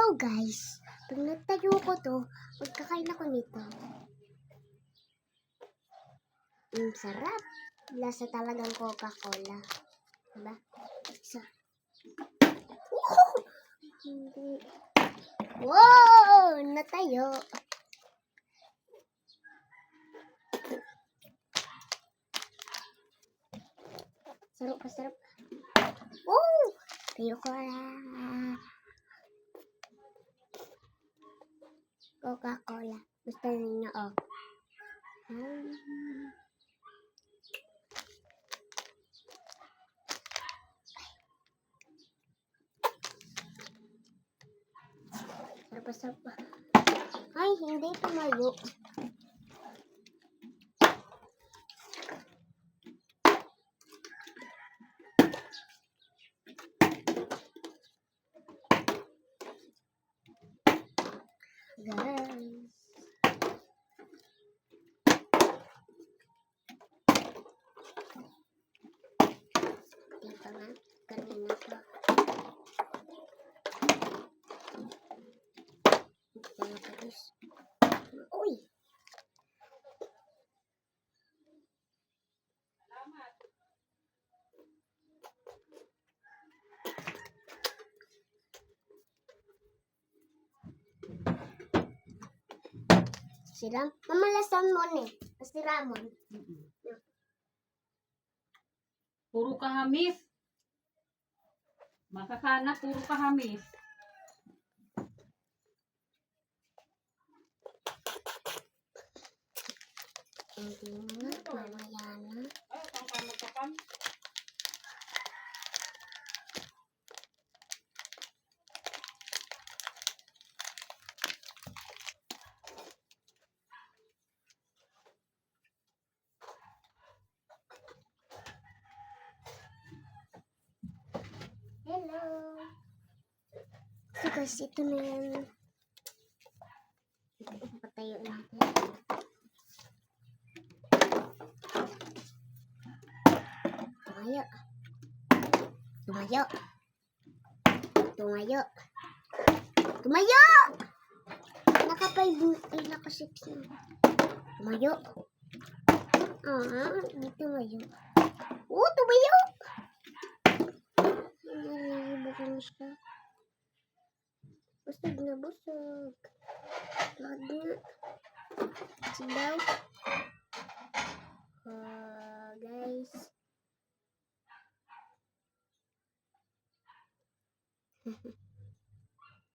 So guys, pag nagtayo ko to, magkakain ako nito. Sarap. Lasa talagang Coca-Cola. Diba? So, hindi. Wow! Natayo. Sarap pa, sarap. Oh! Tayo ko na. Coca-Cola. Gusto niyo, oh. Sarap pa. Ay, hindi tumayo. Guys. Dito na. Kanina pa. Uy! Siram? Mamalasan mo ni. Siramon. Puro kahamis. Makakana, puro kahamis. Hindi na. Mamaya na. Hello. So guys, ito na yan. Patayo natin. Tumayo. Tumayo. Tumayo. Tumayo! Ay, naka-6 na. Tumayo. Hindi tumayo. Tumayo! Bukan siya. Busog na busog. Lahat na. Silaw. Guys.